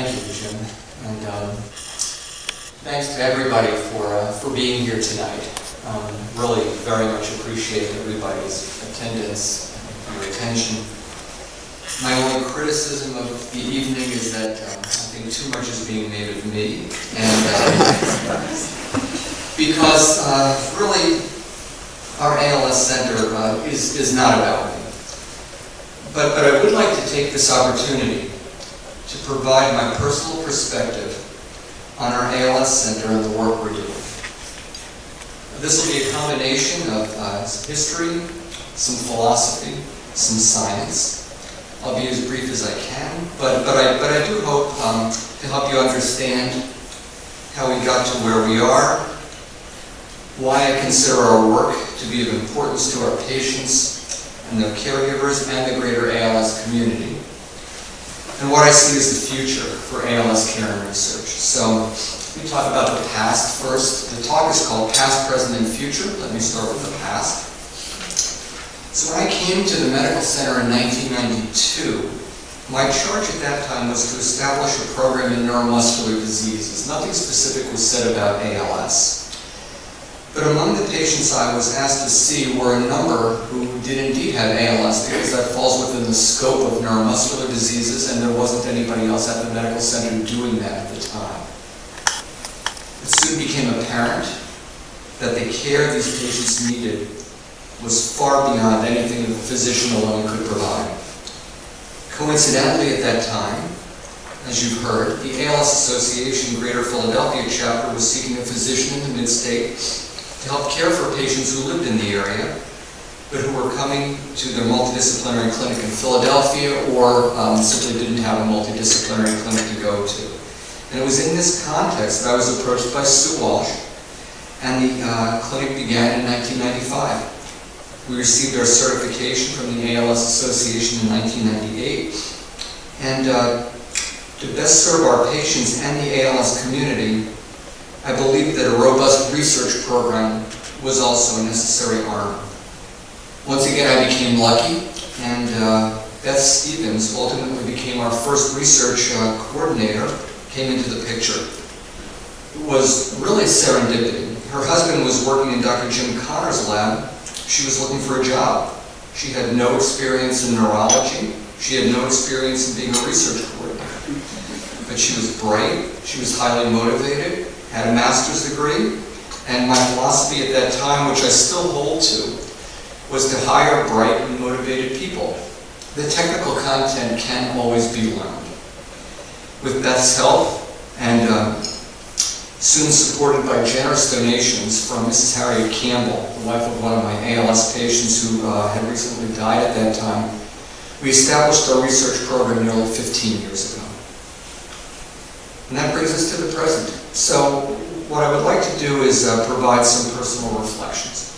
Thank you, Jim. And thanks to everybody for being here tonight. Really very much appreciate everybody's attendance and your attention. My only criticism of the evening is that I think too much is being made of me. And because really our ALS Center is not about me. But I would like to take this opportunity to provide my personal perspective on our ALS Center and the work we're doing. This will be a combination of history, some philosophy, some science. I'll be as brief as I can, but I do hope to help you understand how we got to where we are, why I consider our work to be of importance to our patients and their caregivers and the greater ALS community, and what I see as the future for ALS care and research. So let me talk about the past first. The talk is called Past, Present, and Future. Let me start with the past. So when I came to the medical center in 1992, my charge at that time was to establish a program in neuromuscular diseases. Nothing specific was said about ALS. But among the patients I was asked to see were a number who did indeed have ALS, because that falls within the scope of neuromuscular diseases, and there wasn't anybody else at the medical center doing that at the time. It soon became apparent that the care these patients needed was far beyond anything the physician alone could provide. Coincidentally, at that time, as you've heard, the ALS Association Greater Philadelphia chapter was seeking a physician in the mid-state to help care for patients who lived in the area, but who were coming to their multidisciplinary clinic in Philadelphia or simply didn't have a multidisciplinary clinic to go to. And it was in this context that I was approached by Sue Walsh, and the clinic began in 1995. We received our certification from the ALS Association in 1998. And to best serve our patients and the ALS community, I believe that a robust research program was also a necessary arm. Once again, I became lucky, and Beth Stevens ultimately became our first research coordinator, came into the picture. It was really serendipity. Her husband was working in Dr. Jim Connor's lab. She was looking for a job. She had no experience in neurology. She had no experience in being a research coordinator. But she was bright, she was highly motivated, had a master's degree, and my philosophy at that time, which I still hold to, was to hire bright and motivated people. The technical content can always be learned. With Beth's help, and soon supported by generous donations from Mrs. Harriet Campbell, the wife of one of my ALS patients who had recently died at that time, we established our research program nearly 15 years ago. And that brings us to the present. So what I would like to do is provide some personal reflections.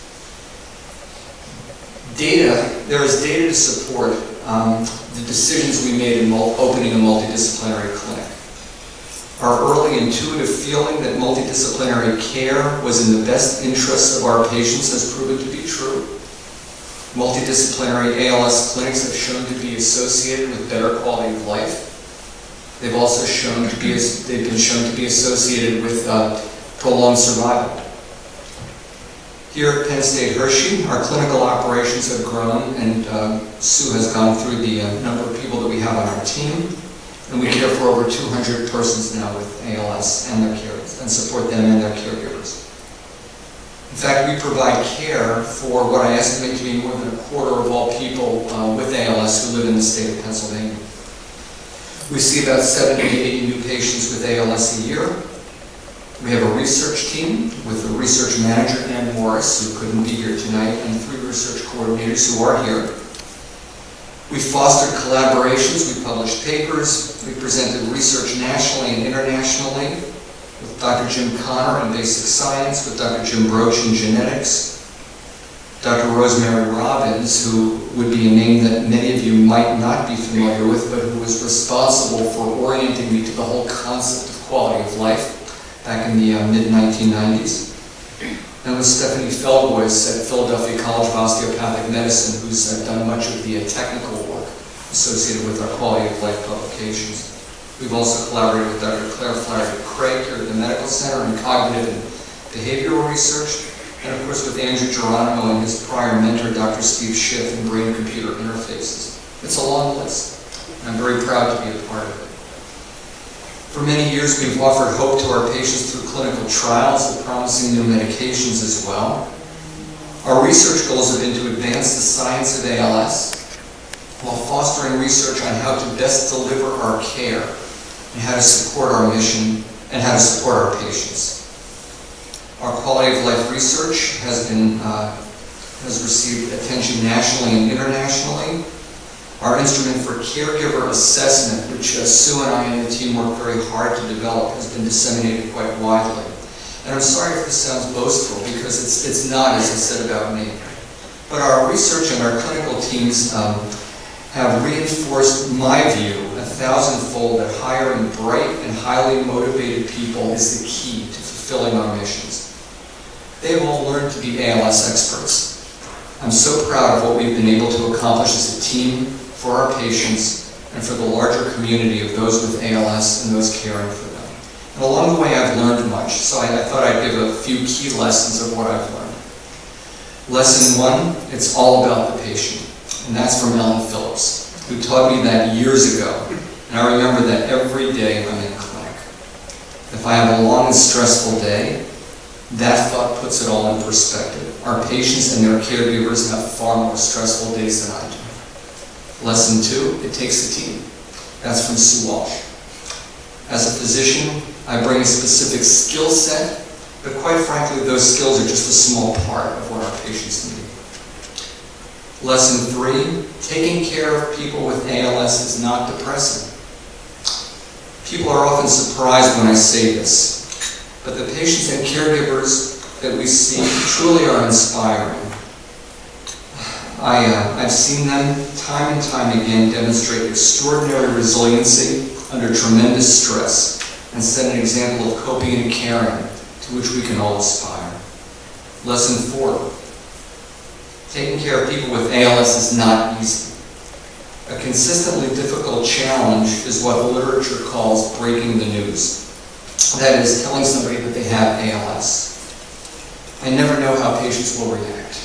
There is data to support the decisions we made in opening a multidisciplinary clinic. Our early intuitive feeling that multidisciplinary care was in the best interests of our patients has proven to be true. Multidisciplinary ALS clinics have shown to be associated with better quality of life. They've also been shown to be associated with prolonged survival. Here at Penn State Hershey, our clinical operations have grown, and Sue has gone through the number of people that we have on our team. And we care for over 200 persons now with ALS and their caregivers, and support them and their caregivers. In fact, we provide care for what I estimate to be more than a quarter of all people with ALS who live in the state of Pennsylvania. We see about 70 to 80 new patients with ALS a year. We have a research team with a research manager, Ann Morris, who couldn't be here tonight, and 3 research coordinators who are here. We fostered collaborations, we published papers, we presented research nationally and internationally with Dr. Jim Connor in basic science, with Dr. Jim Broach in genetics, Dr. Rosemary Robbins, who would be a name that many of you might not be familiar with, but who was responsible for orienting me to the whole concept of quality of life back in the mid-1990s. And with Stephanie Feldboys at Philadelphia College of Osteopathic Medicine, who's done much of the technical work associated with our quality of life publications. We've also collaborated with Dr. Claire Flaherty-Craig here at the Medical Center in cognitive and behavioral research, and of course with Andrew Geronimo and his prior mentor, Dr. Steve Schiff, in brain-computer interfaces. It's a long list, and I'm very proud to be a part of it. For many years, we've offered hope to our patients through clinical trials of promising new medications as well. Our research goals have been to advance the science of ALS while fostering research on how to best deliver our care and how to support our mission and how to support our patients. Our quality of life research has received attention nationally and internationally. Our instrument for caregiver assessment, which Sue and I and the team worked very hard to develop, has been disseminated quite widely. And I'm sorry if this sounds boastful, because it's not, as I said about me. But our research and our clinical teams have reinforced my view 1,000-fold that hiring bright and highly motivated people is the key to fulfilling our missions. They've all learned to be ALS experts. I'm so proud of what we've been able to accomplish as a team for our patients and for the larger community of those with ALS and those caring for them. And along the way, I've learned much, so I thought I'd give a few key lessons of what I've learned. Lesson 1, it's all about the patient. And that's from Ellen Phillips, who taught me that years ago. And I remember that every day I'm in clinic. If I have a long and stressful day, that thought puts it all in perspective. Our patients and their caregivers have far more stressful days than I do. Lesson 2, it takes a team. That's from Sue Walsh. As a physician, I bring a specific skill set, but quite frankly, those skills are just a small part of what our patients need. Lesson 3, taking care of people with ALS is not depressing. People are often surprised when I say this, but the patients and caregivers that we see truly are inspiring. I've seen them time and time again demonstrate extraordinary resiliency under tremendous stress and set an example of coping and caring to which we can all aspire. Lesson 4, taking care of people with ALS is not easy. A consistently difficult challenge is what the literature calls breaking the news. That is, telling somebody that they have ALS. I never know how patients will react.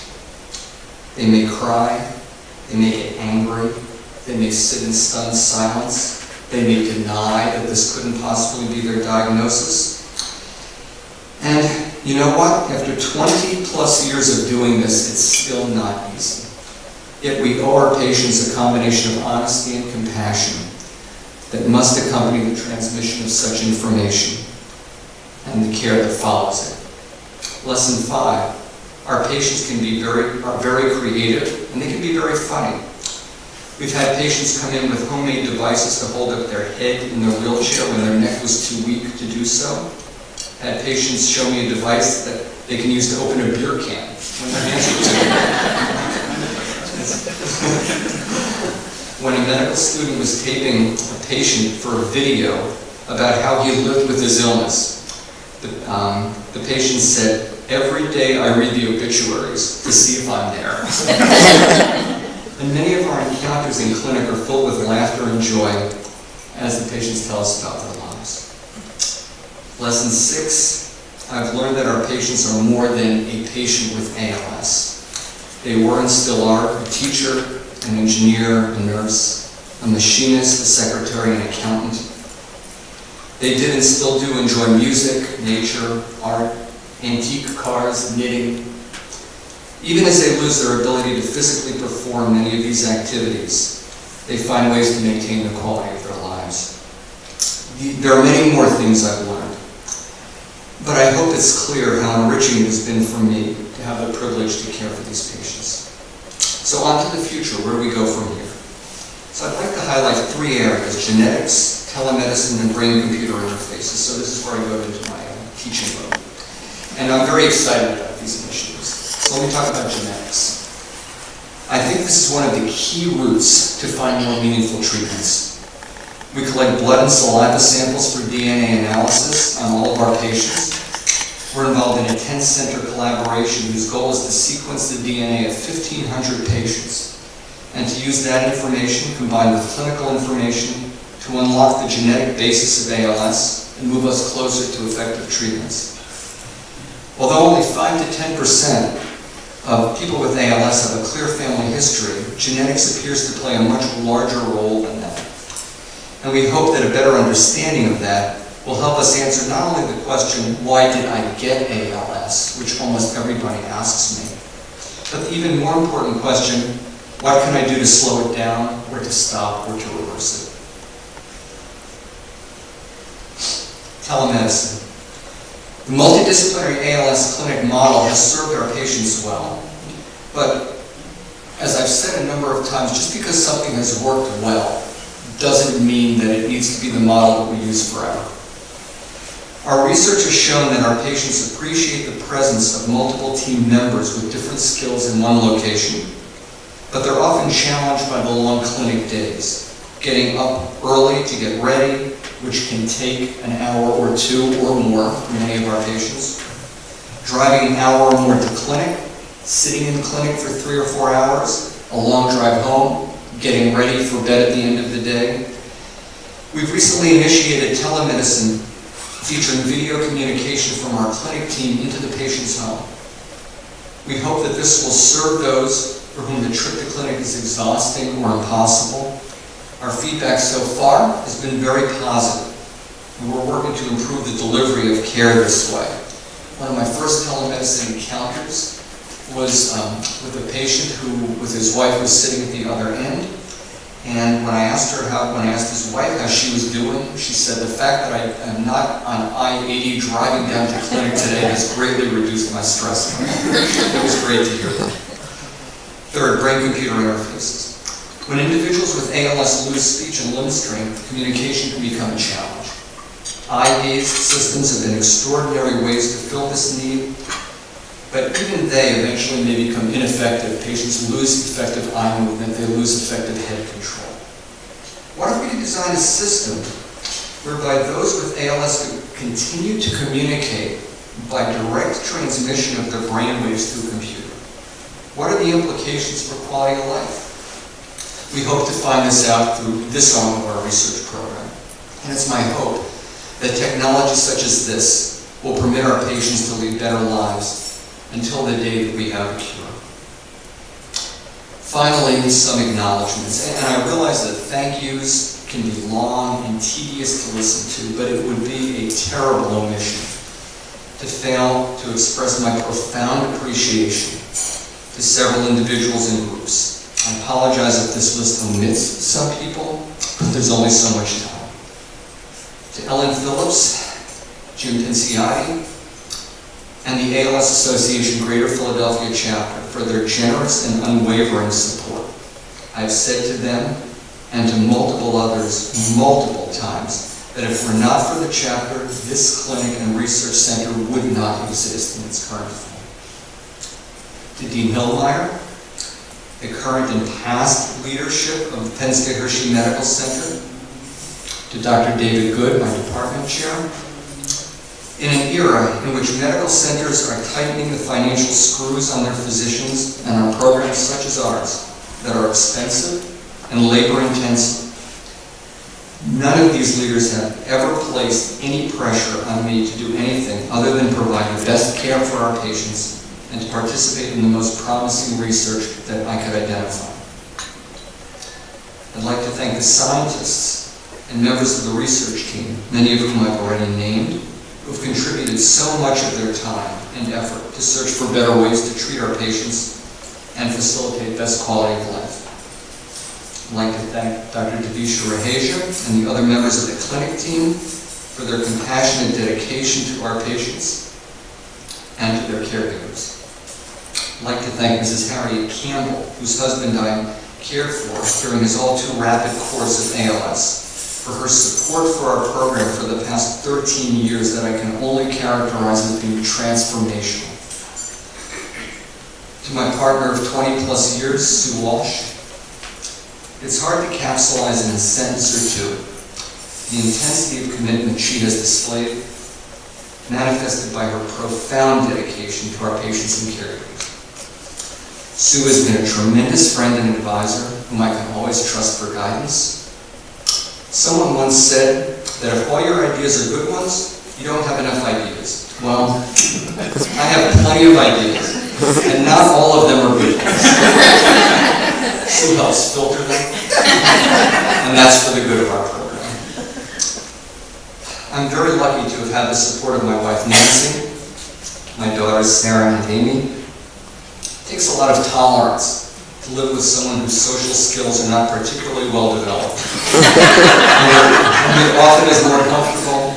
They may cry, they may get angry, they may sit in stunned silence, they may deny that this couldn't possibly be their diagnosis. And you know what? After 20 plus years of doing this, it's still not easy. Yet we owe our patients a combination of honesty and compassion that must accompany the transmission of such information and the care that follows it. Lesson 5. Our patients can be are very creative, and they can be very funny. We've had patients come in with homemade devices to hold up their head in their wheelchair when their neck was too weak to do so. Had patients show me a device that they can use to open a beer can when their hands are too weak. When a medical student was taping a patient for a video about how he lived with his illness, the patient said, "Every day I read the obituaries to see if I'm there." And many of our encounters in clinic are filled with laughter and joy as the patients tell us about their lives. Lesson 6, I've learned that our patients are more than a patient with ALS. They were and still are a teacher, an engineer, a nurse, a machinist, a secretary, an accountant. They did and still do enjoy music, nature, art, antique cars, knitting. Even as they lose their ability to physically perform many of these activities, they find ways to maintain the quality of their lives. There are many more things I've learned, but I hope it's clear how enriching it has been for me to have the privilege to care for these patients. So on to the future, where do we go from here? So I'd like to highlight 3 areas: genetics, telemedicine, and brain-computer interfaces. So this is where I go into my teaching mode. And I'm very excited about these initiatives. So let me talk about genetics. I think this is one of the key routes to find more meaningful treatments. We collect blood and saliva samples for DNA analysis on all of our patients. We're involved in a 10-center collaboration whose goal is to sequence the DNA of 1,500 patients and to use that information combined with clinical information to to unlock the genetic basis of ALS and move us closer to effective treatments. Although only 5 to 10% of people with ALS have a clear family history, genetics appears to play a much larger role than that. And we hope that a better understanding of that will help us answer not only the question, why did I get ALS, which almost everybody asks me, but the even more important question, what can I do to slow it down, or to stop, or to reverse it? Telemedicine. The multidisciplinary ALS clinic model has served our patients well, but as I've said a number of times, just because something has worked well doesn't mean that it needs to be the model that we use forever. Our research has shown that our patients appreciate the presence of multiple team members with different skills in one location, but they're often challenged by the long clinic days, getting up early to get ready, which can take an hour or two or more for many of our patients, driving an hour or more to clinic, sitting in clinic for 3 or 4 hours, a long drive home, getting ready for bed at the end of the day. We've recently initiated telemedicine featuring video communication from our clinic team into the patient's home. We hope that this will serve those for whom the trip to clinic is exhausting or impossible. Our feedback so far has been very positive, and we're working to improve the delivery of care this way. One of my first telemedicine encounters was with a patient who, with his wife, was sitting at the other end. And when I asked his wife how she was doing, she said, the fact that I am not on I-80 driving down to clinic today has greatly reduced my stress. It was great to hear that. Third, brain-computer interfaces. When individuals with ALS lose speech and limb strength, communication can become a challenge. Eye-gaze systems have been extraordinary ways to fill this need, but even they eventually may become ineffective. Patients lose effective eye movement, they lose effective head control. What if we could design a system whereby those with ALS could continue to communicate by direct transmission of their brainwaves through a computer? What are the implications for quality of life? We hope to find this out through this arm of our research program. And it's my hope that technology such as this will permit our patients to lead better lives until the day that we have a cure. Finally, some acknowledgments. And I realize that thank yous can be long and tedious to listen to, but it would be a terrible omission to fail to express my profound appreciation to several individuals and groups. I apologize if this list omits some people, but there's only so much time. To Ellen Phillips, Jim Pinciotti, and the ALS Association Greater Philadelphia chapter for their generous and unwavering support. I've said to them and to multiple others multiple times that if we're not for the chapter, this clinic and research center would not exist in its current form. To Dean Hillmeyer, the current and past leadership of the Penn State Hershey Medical Center, to Dr. David Good, my department chair. In an era in which medical centers are tightening the financial screws on their physicians and on programs such as ours that are expensive and labor-intensive, none of these leaders have ever placed any pressure on me to do anything other than provide the best care for our patients and to participate in the most promising research that I could identify. I'd like to thank the scientists and members of the research team, many of whom I've already named, who have contributed so much of their time and effort to search for better ways to treat our patients and facilitate best quality of life. I'd like to thank Dr. Devisha Raheja and the other members of the clinic team for their compassionate dedication to our patients and to their caregivers. I'd like to thank Mrs. Harriet Campbell, whose husband I cared for during his all-too-rapid course of ALS, for her support for our program for the past 13 years that I can only characterize as being transformational. To my partner of 20-plus years, Sue Walsh, it's hard to capsulize in a sentence or two the intensity of commitment she has displayed, manifested by her profound dedication to our patients and caregivers. Sue has been a tremendous friend and advisor whom I can always trust for guidance. Someone once said that if all your ideas are good ones, you don't have enough ideas. Well, I have plenty of ideas, and not all of them are good ones. Sue helps filter them, and that's for the good of our program. I'm very lucky to have had the support of my wife Nancy, my daughters Sarah and Amy. It takes a lot of tolerance to live with someone whose social skills are not particularly well developed. And it often is more comfortable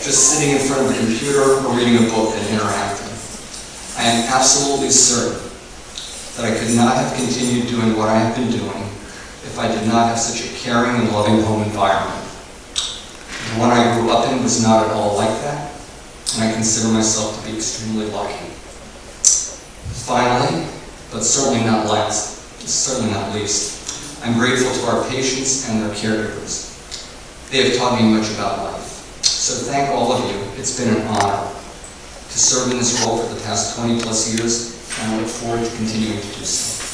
just sitting in front of a computer or reading a book than interacting. I am absolutely certain that I could not have continued doing what I have been doing if I did not have such a caring and loving home environment. The one I grew up in was not at all like that, and I consider myself to be extremely lucky. Finally, but certainly not least, I'm grateful to our patients and their caregivers. They have taught me much about life. So thank all of you. It's been an honor to serve in this role for the past 20 plus years, and I look forward to continuing to do so.